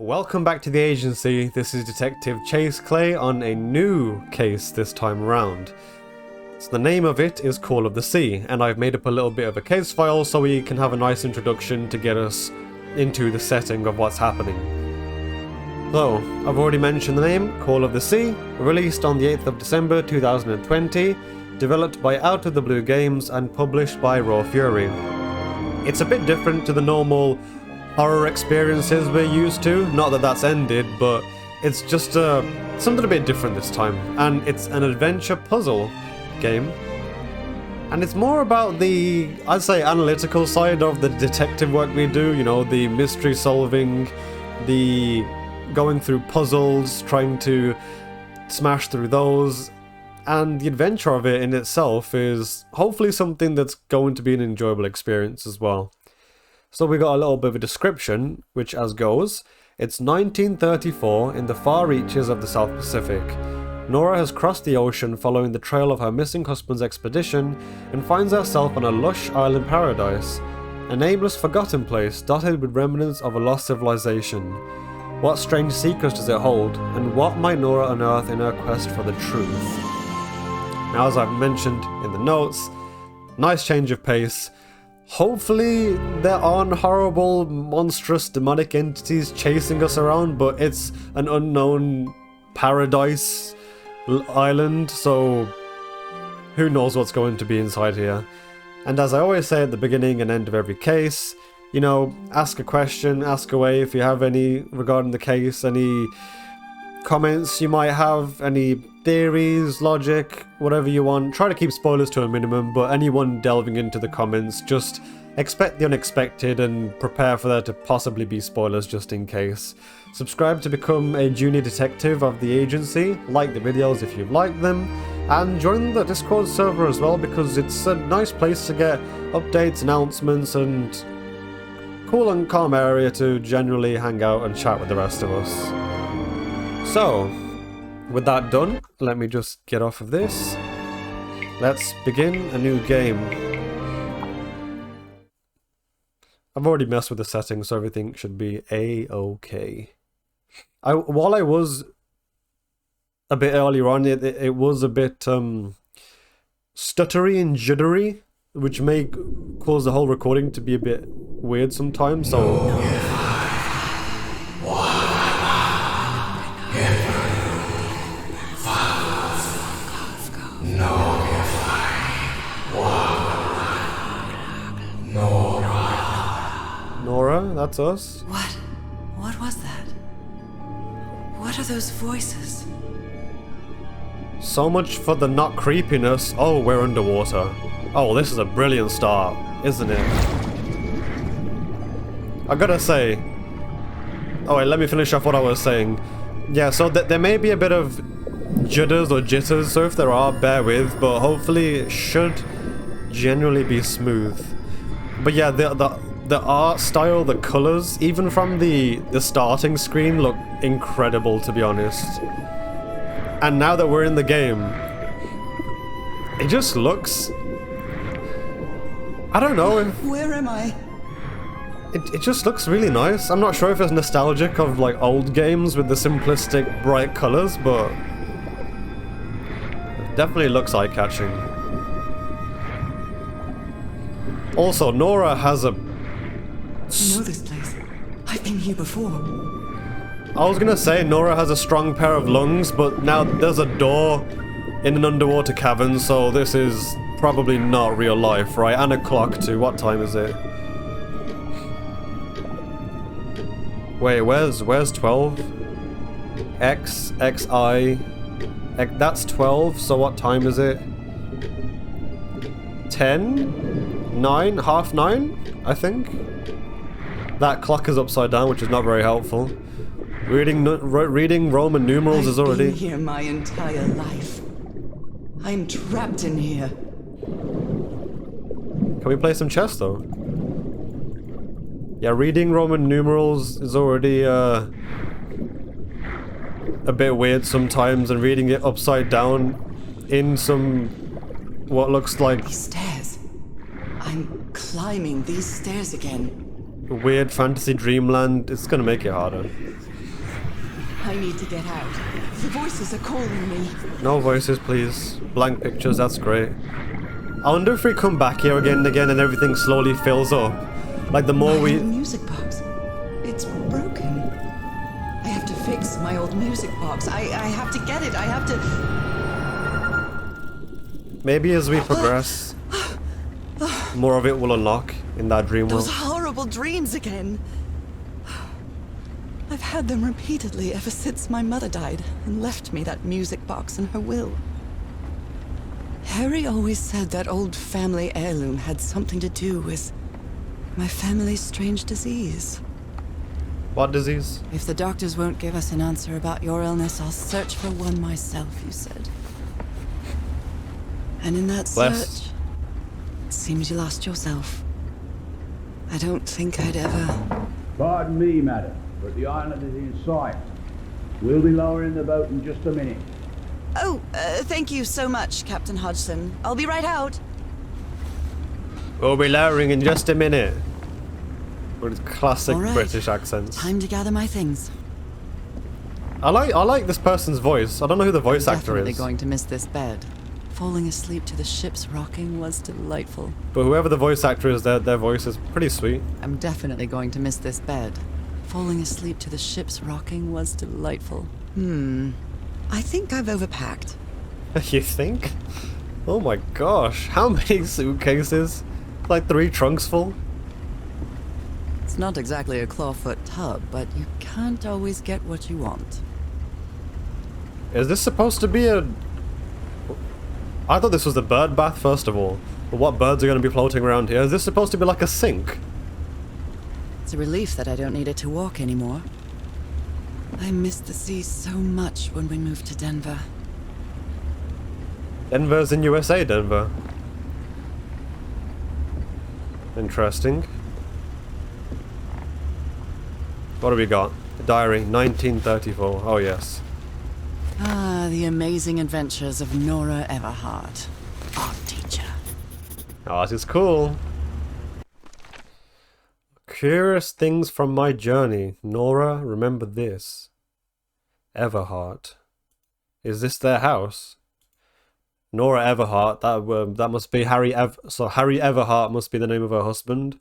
Welcome back to the agency. This is Detective Chase Clay on a new case this time around. So the name of it is Call of the Sea, and I've made up a little bit of a case file so we can have a nice introduction to get us into the setting of what's happening. So, I've already mentioned the name, Call of the Sea, released on the 8th of December 2020, developed by Out of the Blue Games and published by Raw Fury. It's a bit different to the normal horror experiences we're used to, not that that's ended, but it's just something a bit different this time, and it's an adventure puzzle game, and it's more about the, I'd say, analytical side of the detective work we do, you know, the mystery solving, the going through puzzles, trying to smash through those, and the adventure of it in itself is hopefully something that's going to be an enjoyable experience as well. So we got a little bit of a description, which as goes, it's 1934 in the far reaches of the South Pacific. Norah has crossed the ocean following the trail of her missing husband's expedition and finds herself on a lush island paradise, a nameless forgotten place dotted with remnants of a lost civilization. What strange secrets does it hold, and what might Norah unearth in her quest for the truth? Now, as I've mentioned in the notes, nice change of pace. Hopefully there aren't horrible, monstrous, demonic entities chasing us around, but it's an unknown paradise island, so who knows what's going to be inside here. And as I always say at the beginning and end of every case, you know, ask a question, ask away if you have any regarding the case, any comments you might have, any theories, logic, whatever you want. Try to keep spoilers to a minimum, but anyone delving into the comments, just expect the unexpected and prepare for there to possibly be spoilers just in case. Subscribe to become a junior detective of the agency, like the videos if you like them, and join the Discord server as well, because it's a nice place to get updates, announcements, and cool and calm area to generally hang out and chat with the rest of us. So, with that done, let me just get off of this. Let's begin a new game. I've already messed with the settings, so everything should be a-okay. While I was a bit earlier on, it was a bit stuttery and juddery, which may cause the whole recording to be a bit weird sometimes, so... Norah, that's us. What was that? What are those voices? So much for the not creepiness. Oh, we're underwater. Oh, this is a brilliant start, isn't it? I gotta say... Oh wait, let me finish off what I was saying. Yeah, so there may be a bit of judders or jitters, so if there are, bear with, but hopefully it should generally be smooth. But yeah, the art style, the colours, even from the starting screen, look incredible, to be honest. And now that we're in the game, it just looks... I don't know if... Where am I? It just looks really nice. I'm not sure if it's nostalgic of like old games with the simplistic bright colours, but it definitely looks eye-catching. Also, Norah has a... I know this place. I've been here before. I was gonna say Norah has a strong pair of lungs, but now there's a door in an underwater cavern, so this is probably not real life, right? And a clock too. What time is it? Wait, where's 12? X, XI... That's 12, so what time is it? 10? 9? Half 9? I think? That clock is upside down, which is not very helpful. Reading Roman numerals is already... I've been here my entire life. I'm trapped in here. Can we play some chess, though? Yeah, reading Roman numerals is already a bit weird sometimes, and reading it upside down in some... what looks like... These stairs. I'm climbing these stairs again. weird fantasy dreamland, it's gonna make it harder. I need to get out. The voices are calling me. No voices, please. Blank pictures, that's great. I wonder if we come back here again and again and everything slowly fills up. Like the more My old music box. It's broken. I have to fix my old music box. I have to get it. I have to... Maybe as we progress, more of it will unlock in that dream world. Those horrible dreams again. I've had them repeatedly ever since my mother died and left me that music box in her will. Harry always said that old family heirloom had something to do with my family's strange disease. What disease? If the doctors won't give us an answer about your illness, I'll search for one myself, you said. And in that search, it seems you lost yourself. I don't think I'd ever... Pardon me, madam, but the island is in sight. We'll be lowering the boat in just a minute. Oh, thank you so much, Captain Hodgson. I'll be right out. We'll be lowering in just a minute. With classic All right. British accents. Time to gather my things. I like this person's voice. I don't know who the voice actor Definitely is. going to miss this bed. Falling asleep to the ship's rocking was delightful. But whoever the voice actor is, their voice is pretty sweet. I'm definitely going to miss this bed. Falling asleep to the ship's rocking was delightful. I think I've overpacked. You think? Oh my gosh, how many suitcases? Like 3 trunks full? It's not exactly a clawfoot tub, but you can't always get what you want. Is this supposed to be a... I thought this was the bird bath first of all. But what birds are going to be floating around here? Is this supposed to be like a sink? It's a relief that I don't need it to walk anymore. I missed the sea so much when we moved to Denver. Denver's in USA, Denver. Interesting. What do we got? The diary, 1934. Oh yes. Ah, the amazing adventures of Norah Everhart, art teacher. Oh, this is cool. Curious things from my journey. Norah, remember this. Everhart. Is this their house? Norah Everhart. That must be Harry Harry Everhart must be the name of her husband.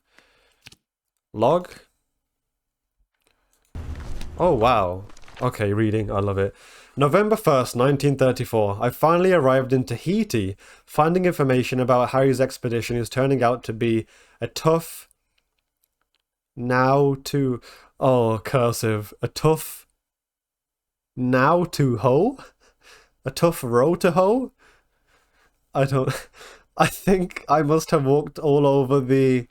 Log. Oh wow. Okay, reading. I love it. November 1st, 1934. I finally arrived in Tahiti. Finding information about Harry's expedition is turning out to be a tough... cursive. A tough... Now to hoe? A tough row to hoe? I think I must have walked all over the...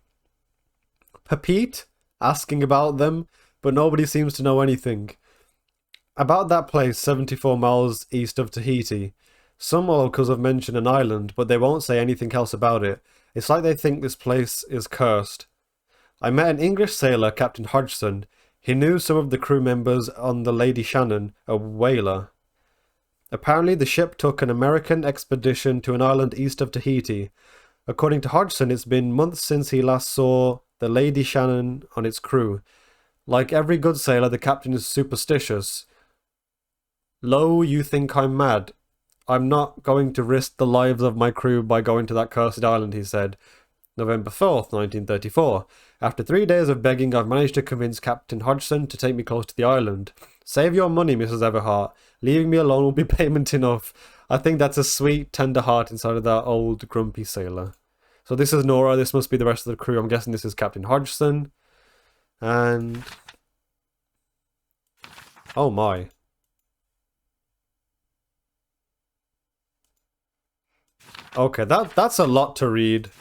Papete, asking about them, but nobody seems to know anything. About that place 74 miles east of Tahiti. Some locals have mentioned an island, but they won't say anything else about it. It's like they think this place is cursed. I met an English sailor, Captain Hodgson. He knew some of the crew members on the Lady Shannon, a whaler. Apparently the ship took an American expedition to an island east of Tahiti. According to Hodgson, it's been months since he last saw the Lady Shannon on its crew. Like every good sailor, the captain is superstitious. Lo, you think I'm mad? I'm not going to risk the lives of my crew by going to that cursed island, he said. November 4th, 1934. After 3 days of begging, I've managed to convince Captain Hodgson to take me close to the island. Save your money, Mrs. Everhart. Leaving me alone will be payment enough. I think that's a sweet, tender heart inside of that old, grumpy sailor. So this is Norah. This must be the rest of the crew. I'm guessing this is Captain Hodgson. And... oh my. Okay, that's a lot to read.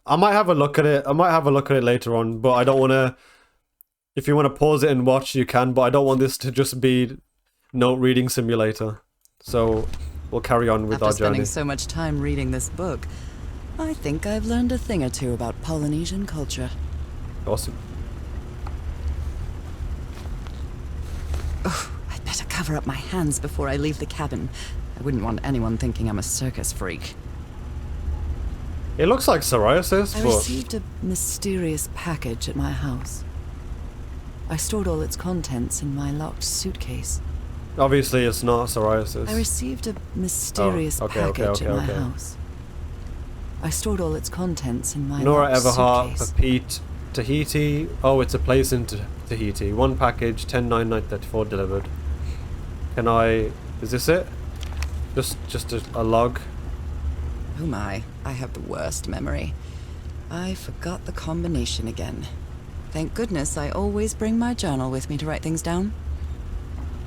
I might have a look at it. I might have a look at it later on, but I don't want to... If you want to pause it and watch, you can, but I don't want this to just be note reading simulator. So we'll carry on with our After journey. spending so much time reading this book, I think I've learned a thing or two about Polynesian culture. Awesome. Oh, I'd better cover up my hands before I leave the cabin. I wouldn't want anyone thinking I'm a circus freak. It looks like psoriasis, I but received a mysterious package at my house. I stored all its contents in my locked suitcase. obviously it's not psoriasis. I received a mysterious okay, package at my okay. house. I stored all its contents in my Norah locked Everhart, suitcase. Pete, Tahiti. Oh, it's a place in Tahiti. One package, 10/9/34 delivered. Can I... Is this it? Just a log? Oh my, I have the worst memory. I forgot the combination again. Thank goodness I always bring my journal with me to write things down.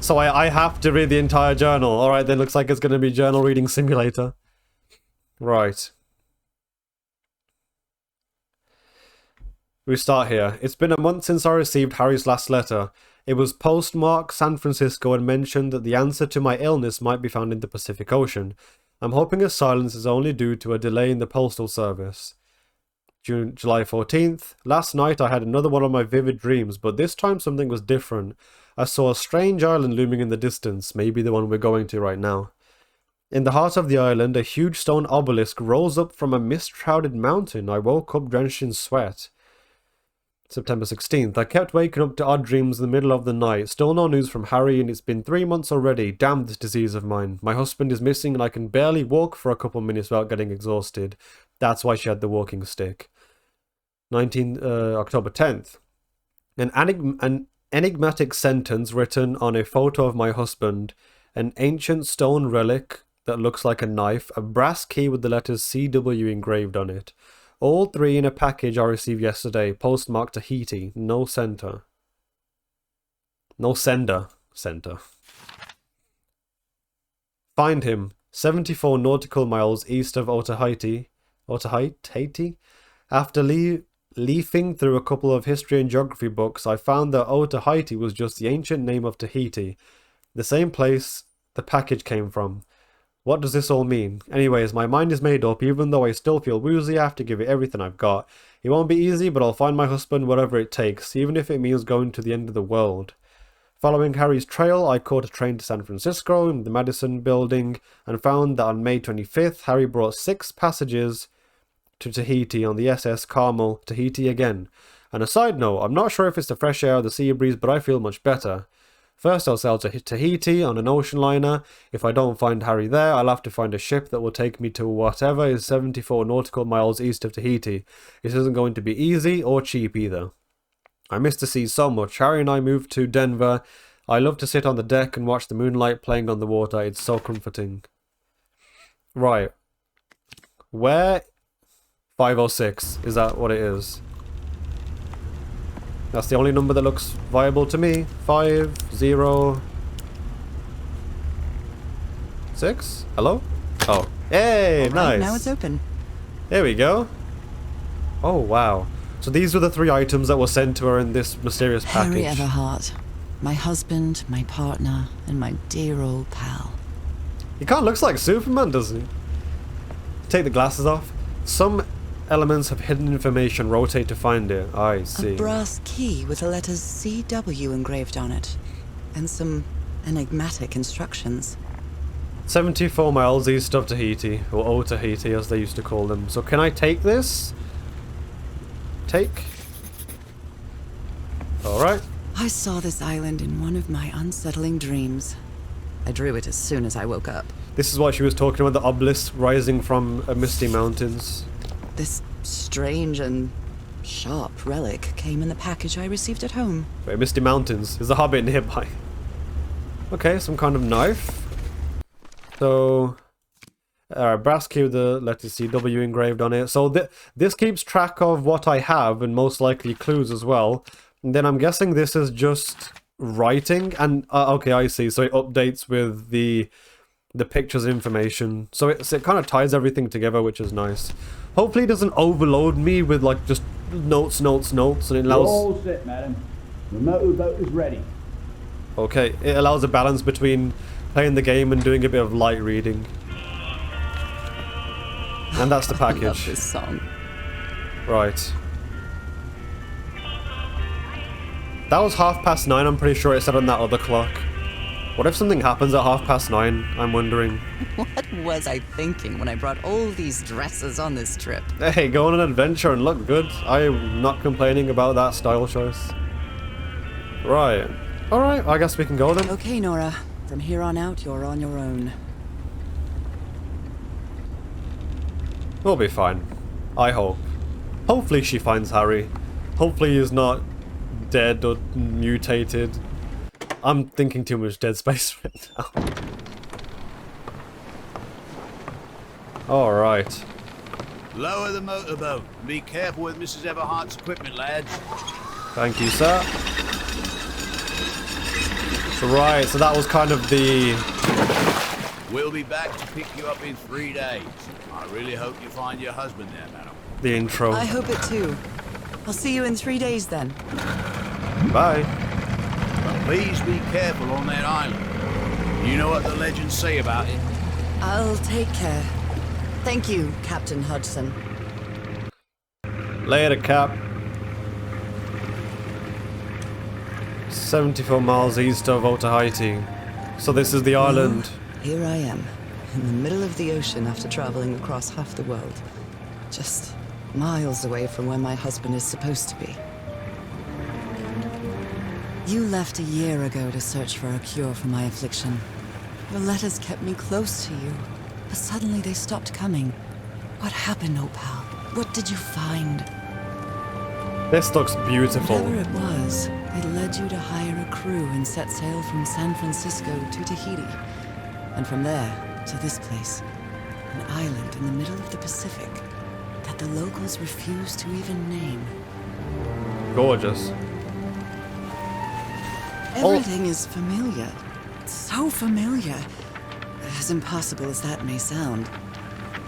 So I have to read the entire journal. Alright, then looks like it's going to be journal reading simulator. Right. We start here. It's been a month since I received Harry's last letter. It was postmarked San Francisco and mentioned that the answer to my illness might be found in the Pacific Ocean. I'm hoping his silence is only due to a delay in the postal service. July 14th. Last night I had another one of my vivid dreams, but this time something was different. I saw a strange island looming in the distance, maybe the one we're going to right now. In the heart of the island, a huge stone obelisk rose up from a mist-shrouded mountain. I woke up drenched in sweat. September 16th. I kept waking up to odd dreams in the middle of the night. Still no news from Harry, and it's been 3 months already. Damn this disease of mine. My husband is missing and I can barely walk for a couple minutes without getting exhausted. That's why she had the walking stick. October 10th. An enigmatic sentence written on a photo of my husband. An ancient stone relic that looks like a knife. A brass key with the letters CW engraved on it. All three in a package I received yesterday, postmarked Tahiti, no sender. No sender. Center. Find him, 74 nautical miles east of Otaheite. After leafing through a couple of history and geography books, I found that Otaheite was just the ancient name of Tahiti, the same place the package came from. What does this all mean? Anyways, my mind is made up, even though I still feel woozy. I have to give it everything I've got. It won't be easy, but I'll find my husband whatever it takes, even if it means going to the end of the world. Following Harry's trail, I caught a train to San Francisco in the Madison building and found that on May 25th, Harry brought 6 passengers to Tahiti on the SS Carmel, Tahiti again. And a side note, I'm not sure if it's the fresh air or the sea breeze, but I feel much better. First I'll sail to Tahiti on an ocean liner. If I don't find Harry there, I'll have to find a ship that will take me to whatever is 74 nautical miles east of Tahiti. This isn't going to be easy or cheap either. I miss the sea so much. Harry and I moved to Denver. I love to sit on the deck and watch the moonlight playing on the water. It's so comforting. Right. Where? 506. Is that what it is? That's the only number that looks viable to me. 506? Hello? Oh. Hey, All right, nice. now it's open. There we go. Oh, wow. So these were the 3 items that were sent to her in this mysterious package. Harry Everhart. My husband, my partner, and my dear old pal. He kind of looks like Superman, doesn't he? Take the glasses off. Some elements have hidden information. Rotate to find it. I see. A brass key with the letters CW engraved on it. And some enigmatic instructions. 74 miles east of Tahiti, or Otaheite as they used to call them. So can I take this? Take. Alright. I saw this island in one of my unsettling dreams. I drew it as soon as I woke up. This is what she was talking about, the obelisk rising from misty mountains. This strange and sharp relic came in the package I received at home. Wait, misty mountains. Is a hobbit nearby? Okay, some kind of knife. So, brass key with the letter CW engraved on it. So this keeps track of what I have and most likely clues as well. And then I'm guessing this is just writing. And okay, I see. So it updates with the pictures information. So it kind of ties everything together, which is nice. Hopefully it doesn't overload me with like just notes, and it allows... You're all set, madam. The motorboat is ready. Okay, it allows a balance between playing the game and doing a bit of light reading. And that's the package. I love this song. Right. That was 9:30, I'm pretty sure it said on that other clock. What if something happens at 9:30? I'm wondering. What was I thinking when I brought all these dresses on this trip? Hey, go on an adventure and look good. I'm not complaining about that style choice. Right. Alright, I guess we can go then. Okay, Norah. From here on out, you're on your own. We'll be fine. I hope. Hopefully she finds Harry. Hopefully he's not dead or mutated. I'm thinking too much Dead Space right now. Alright. Lower the motorboat. Be careful with Mrs. Everhart's equipment, lads. Thank you, sir. Right, so that was kind of the... We'll be back to pick you up in 3 days. I really hope you find your husband there, madam. the intro. I hope it too. I'll see you in 3 days then. Bye. But please be careful on that island. You know what the legends say about it. I'll take care. Thank you, Captain Hudson. Later, Cap. 74 miles east of Otaheite. So this is the island. Well, here I am, in the middle of the ocean after traveling across half the world. Just miles away from where my husband is supposed to be. You left a year ago to search for a cure for my affliction. Your letters kept me close to you, but suddenly they stopped coming. What happened, Opal? What did you find? This looks beautiful. Whatever it was, it led you to hire a crew and set sail from San Francisco to Tahiti. And from there to this place, an island in the middle of the Pacific that the locals refuse to even name. Gorgeous. Everything is familiar. So familiar. As impossible as that may sound.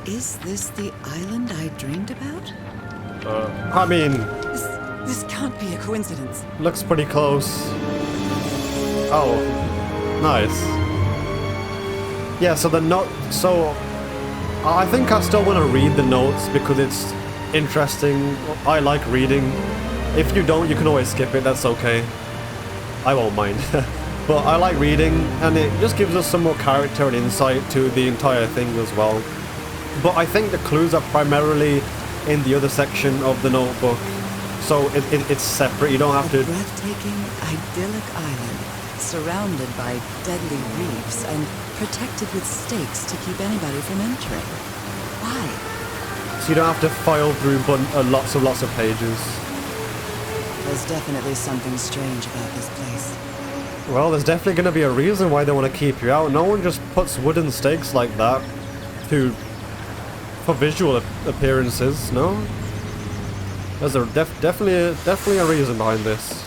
Is this the island I dreamed about? I mean, This can't be a coincidence. looks pretty close. Oh, nice. Yeah, so the note. So, I think I still want to read the notes because it's interesting. I like reading. If you don't, you can always skip it. That's okay. I won't mind. But I like reading, and it just gives us some more character and insight to the entire thing as well. But I think the clues are primarily in the other section of the notebook. So it's separate, you don't have A to... breathtaking, idyllic island, surrounded by deadly reefs and protected with stakes to keep anybody from entering. Why? So you don't have to file through lots of pages. There's definitely something strange about this place. Well, there's definitely going to be a reason why they want to keep you out. No one just puts wooden stakes like that for visual appearances, no? There's a definitely a reason behind this.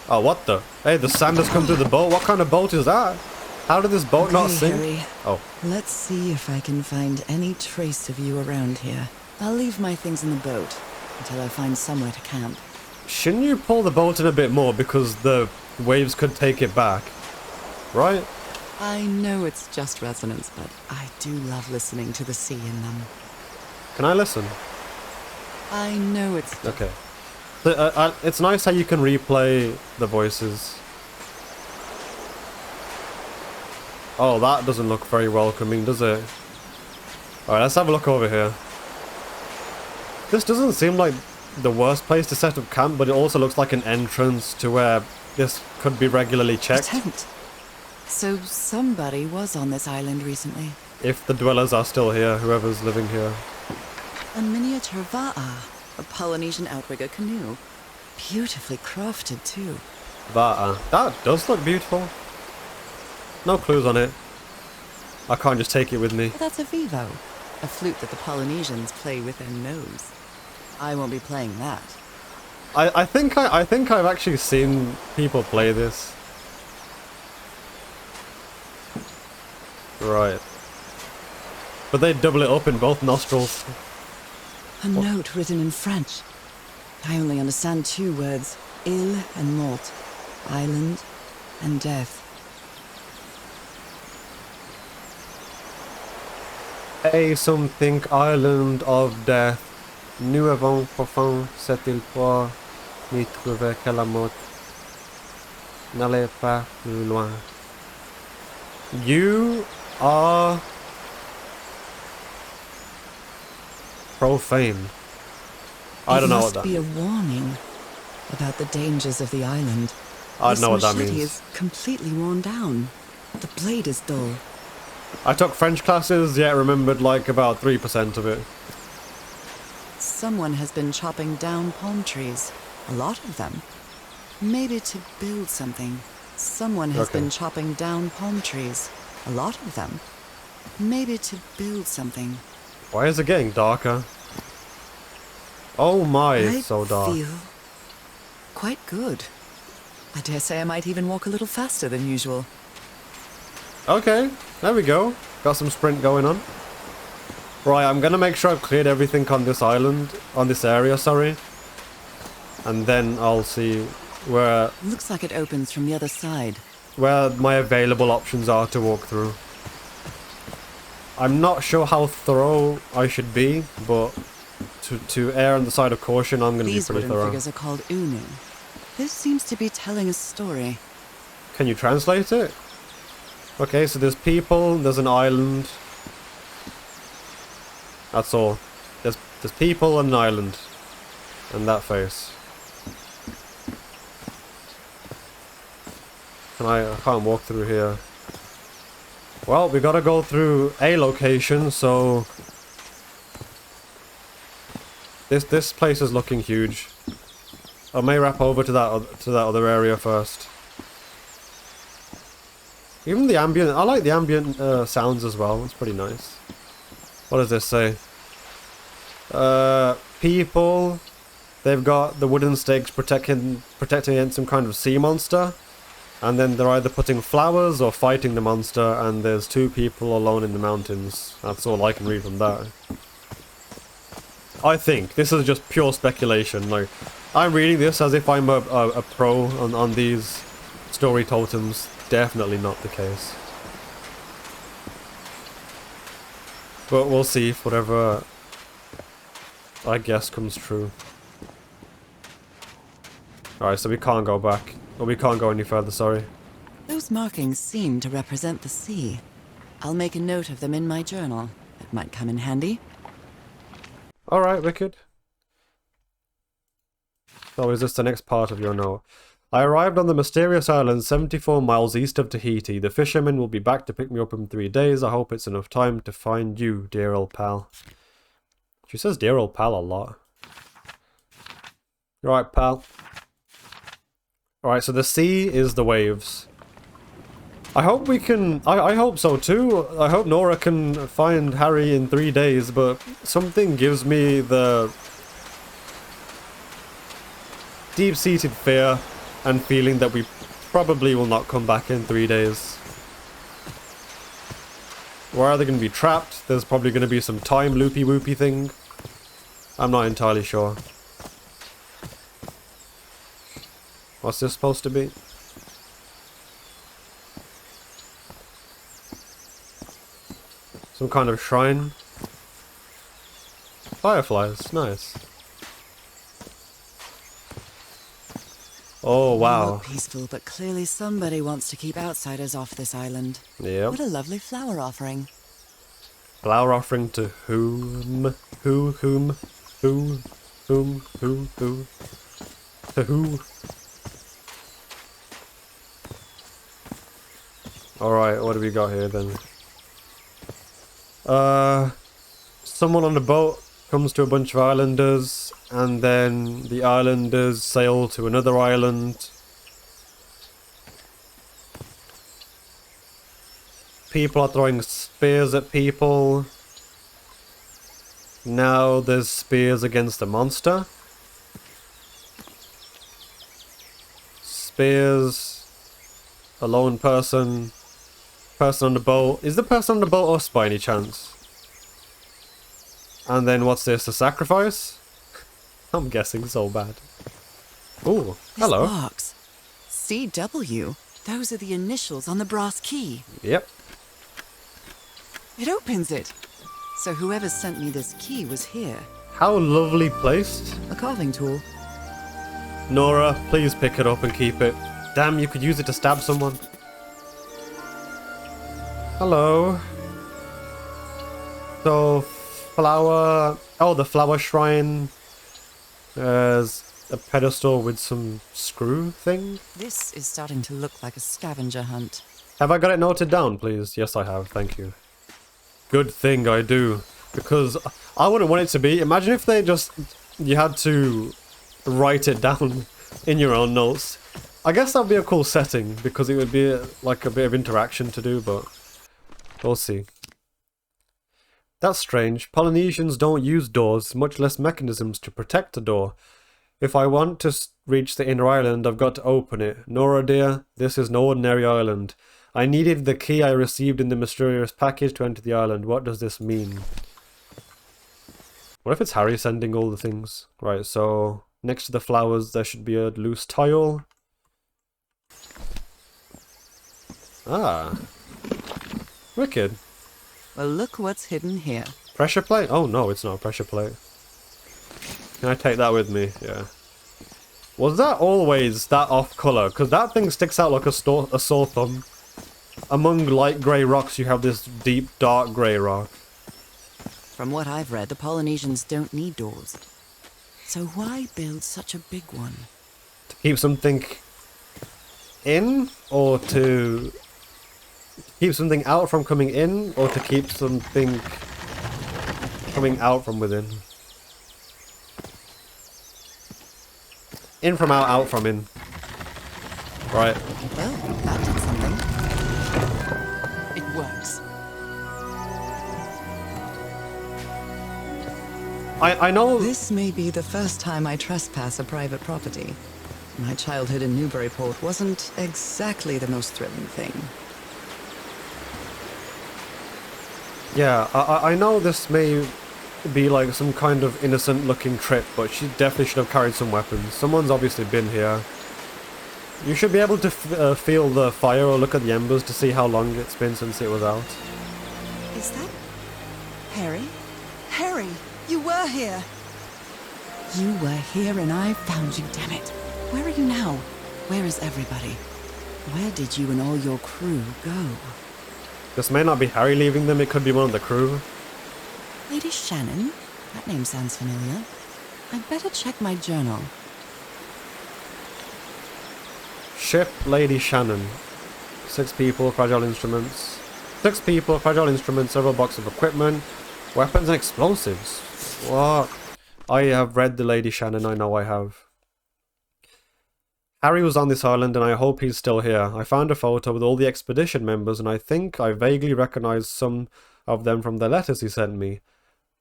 Oh, what the? Hey, the sand has come through the boat. What kind of boat is that? How did this boat not Okay, sink? Harry. Oh, Let's see if I can find any trace of you around here. I'll leave my things in the boat until I find somewhere to camp. shouldn't you pull the boat in a bit more because the waves could take it back? Right? I know it's just resonance, but I do love listening to the sea in them. Can I listen? I know it's... Okay. It's nice how you can replay the voices. Oh, that doesn't look very welcoming, does it? Alright, let's have a look over here. This doesn't seem like the worst place to set up camp, but it also looks like an entrance to where this could be regularly A checked. tent. So somebody was on this island recently. If the dwellers are still here, whoever's living here. A miniature va'a, a Polynesian outrigger canoe. Beautifully crafted, too. That does look beautiful. No clues on it. I can't just take it with me. Well, that's a vivo, a flute that the Polynesians play with their nose. I won't be playing that. I think I've actually seen people play this. Right. But they double it up in both nostrils. A note written in French. I only understand 2 words. Île and mort. Island and death. A something island of death. Nous avons profond cette île pour n'y trouver que la mort. N'allez pas plus loin. You are profane. I don't know what that It means. must be a warning about the dangers of the island. I don't know what that This machete means. is completely worn down. The blade is dull. I took French classes, yet remembered like about 3% of it. Someone has been chopping down palm trees. A lot of them. Maybe to build something. Someone has Okay. been chopping down palm trees. A lot of them. Maybe to build something. Why is it getting darker? Oh my, I it's so dark. feel quite good. I dare say I might even walk a little faster than usual. Okay, there we go. Got some sprint going on. Right, I'm gonna make sure I've cleared everything on this island, on this area, sorry. And then I'll see where Looks like it opens from the other side. my available options are to walk through. I'm not sure how thorough I should be, but to err on the side of caution, I'm gonna These be pretty wooden thorough. figures are called unu. This seems to be telling a story. Can you translate it? Okay, so there's people, there's an island. That's all. There's people and an island. And that face. I can't walk through here. Well, we gotta go through a location, so this place is looking huge. I may wrap over to that other area first. Even the ambient, I like the ambient sounds as well. It's pretty nice. What does this say? People. They've got the wooden stakes protecting against some kind of sea monster. And then they're either putting flowers or fighting the monster, and there's 2 people alone in the mountains. That's all I can read from that. I think. This is just pure speculation. Like, I'm reading this as if I'm a pro on these story totems. Definitely not the case. But we'll see if whatever I guess comes true. Alright, so we can't go back. Or we can't go any further, sorry. Those markings seem to represent the sea. I'll make a note of them in my journal. It might come in handy. Alright, wicked. So is this the next part of your note? I arrived on the mysterious island 74 miles east of Tahiti. The fisherman will be back to pick me up in 3 days. I hope it's enough time to find you, dear old pal. She says dear old pal a lot. Right, pal. Alright, so the sea is the waves. I hope we can... I hope so too. I hope Norah can find Harry in 3 days, but something gives me the deep-seated fear and feeling that we probably will not come back in 3 days. Where are they going to be trapped? There's probably going to be some time loopy-woopy thing. I'm not entirely sure. What's this supposed to be? Some kind of shrine? Fireflies, nice. Oh, They wow. look peaceful, but clearly somebody wants to keep outsiders off this island. Yep. What a lovely flower offering. Flower offering to whom? Who? To who? Alright, what do we got here then? Someone on a boat comes to a bunch of islanders, and then the islanders sail to another island. People are throwing spears at people. Now there's spears against the monster. Spears. A lone person. Person on the boat. Is the person on the boat us by any chance? And then what's this? A sacrifice? I'm guessing so bad. Ooh, This hello. box. CW. Those are the initials on the brass key. Yep. It opens it. So whoever sent me this key was here. How lovely placed. A carving tool. Norah, please pick it up and keep it. Damn, you could use it to stab someone. Hello. So, flower... Oh, the flower shrine. There's a pedestal with some screw thing. This is starting to look like a scavenger hunt. Have I got it noted down, please? Yes, I have. Thank you. Good thing I do. Because I wouldn't want it to be. Imagine if they just... You had to write it down in your own notes. I guess that'd be a cool setting, because it would be like a bit of interaction to do, but... We'll see. That's strange. Polynesians don't use doors, much less mechanisms to protect a door. If I want to reach the inner island, I've got to open it. Norah dear, this is no ordinary island. I needed the key I received in the mysterious package to enter the island. What does this mean? What if it's Harry sending all the things? Right, so next to the flowers there should be a loose tile. Ah. Wicked. Well, look what's hidden here. Pressure plate? Oh no, it's not a pressure plate. Can I take that with me? Yeah. Was that always that off colour? Because that thing sticks out like a sore thumb. Among light grey rocks you have this deep dark grey rock. From what I've read, the Polynesians don't need doors. So why build such a big one? To keep something in? Or to keep something out from coming in? Or to keep something coming out from within? In from out from in. Right. Well, that did something. It works. I know... This may be the first time I trespass a private property. My childhood in Newburyport wasn't exactly the most thrilling thing. Yeah, I know this may be like some kind of innocent looking trip, but she definitely should have carried some weapons. Someone's obviously been here. You should be able to feel the fire or look at the embers to see how long it's been since it was out. Is that Harry? Harry, you were here! You were here and I found you, damn it. Where are you now? Where is everybody? Where did you and all your crew go? This may not be Harry leaving them, it could be one of the crew. Lady Shannon? That name sounds familiar. I'd better check my journal. Ship Lady Shannon. 6 people, fragile instruments. 6 people, fragile instruments, several boxes of equipment, weapons and explosives. What? I have read the Lady Shannon, I know I have. Harry was on this island and I hope he's still here. I found a photo with all the expedition members and I think I vaguely recognized some of them from the letters he sent me.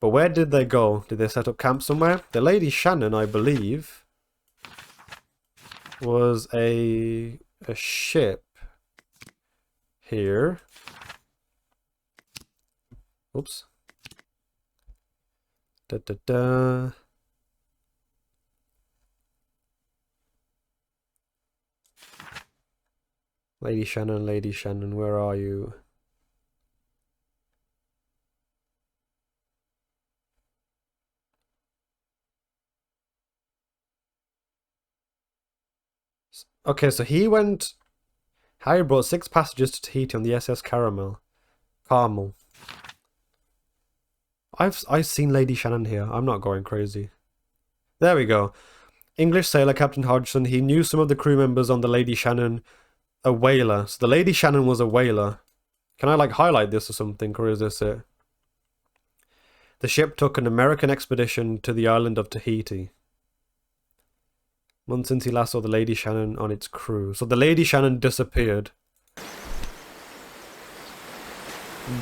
But where did they go? Did they set up camp somewhere? The Lady Shannon, I believe, was a ship here. Oops. Da da da. Lady Shannon, where are you? Okay, so Harry brought 6 passengers to Tahiti on the SS Carmel. I've seen Lady Shannon here. I'm not going crazy. There we go. English sailor Captain Hodgson. He knew some of the crew members on the Lady Shannon. A whaler. So the Lady Shannon was a whaler. Can I like highlight this or something, or is this it? The ship took an American expedition to the island of Tahiti. Months since he last saw the Lady Shannon on its crew. So the Lady Shannon disappeared.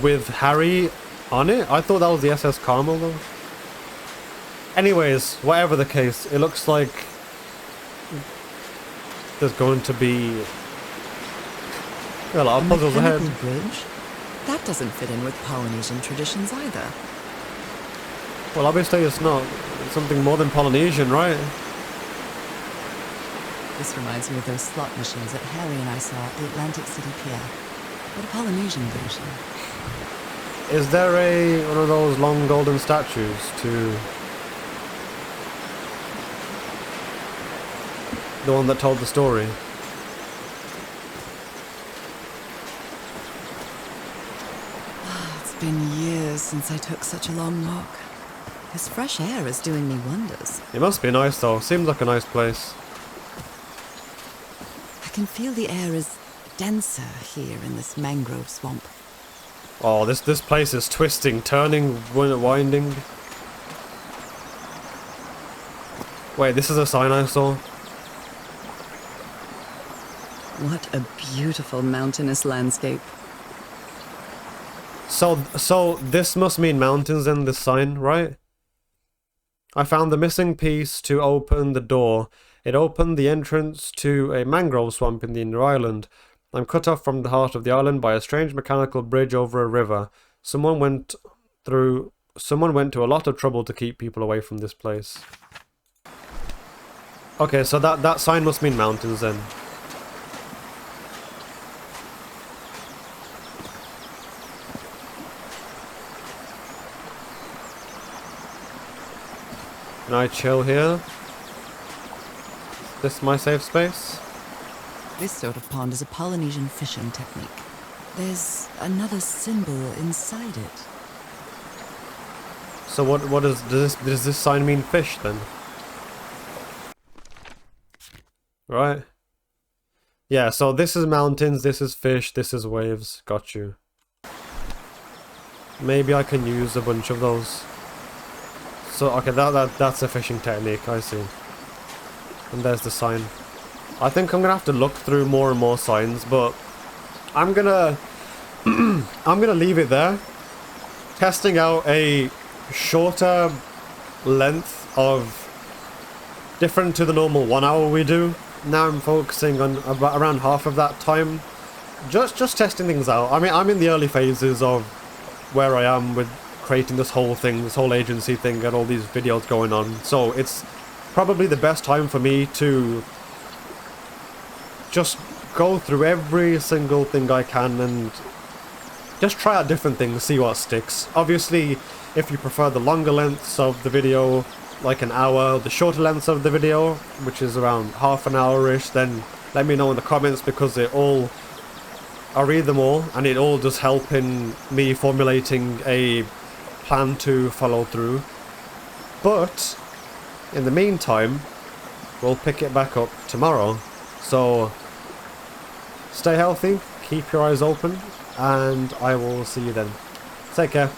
With Harry on it? I thought that was the SS Carmel though. Anyways, whatever the case, it looks like there's going to be a lot of puzzles ahead. Bridge? That doesn't fit in with Polynesian traditions either. Well, obviously it's not. It's something more than Polynesian, right? This reminds me of those slot machines that Harry and I saw at the Atlantic City Pier. But a Polynesian version. Is there one of those long golden statues to... The one that told the story? been years since I took such a long walk. This fresh air is doing me wonders. It must be nice though. Seems like a nice place. I can feel the air is denser here in this mangrove swamp. Oh, this place is twisting, turning, winding. Wait, this is a sign I saw. What a beautiful mountainous landscape. So this must mean mountains in this sign, right? I found the missing piece to open the door. It opened the entrance to a mangrove swamp in the inner island. I'm cut off from the heart of the island by a strange mechanical bridge over a river. Someone went to a lot of trouble to keep people away from this place. Okay, so that sign must mean mountains then. Can I chill here? Is this my safe space? This sort of pond is a Polynesian fishing technique. There's another symbol inside it. So what does this sign mean fish then? Right. Yeah, so this is mountains, this is fish, this is waves. Got you. Maybe I can use a bunch of those. So okay, that's a fishing technique, I see. And there's the sign. I think I'm gonna have to look through more and more signs, but I'm gonna I'm gonna leave it there. Testing out a shorter length of different to the normal 1 hour we do. Now I'm focusing on about around half of that time. Just testing things out. I mean, I'm in the early phases of where I am with creating this whole thing, this whole agency thing, and all these videos going on. So it's probably the best time for me to just go through every single thing I can and just try out different things, see what sticks. Obviously, if you prefer the longer lengths of the video, like an hour, the shorter lengths of the video, which is around half an hour-ish, then let me know in the comments, because I read them all, and it all does help in me formulating a plan to follow through. But in the meantime, we'll pick it back up tomorrow. So stay healthy, keep your eyes open, and I will see you then. Take care.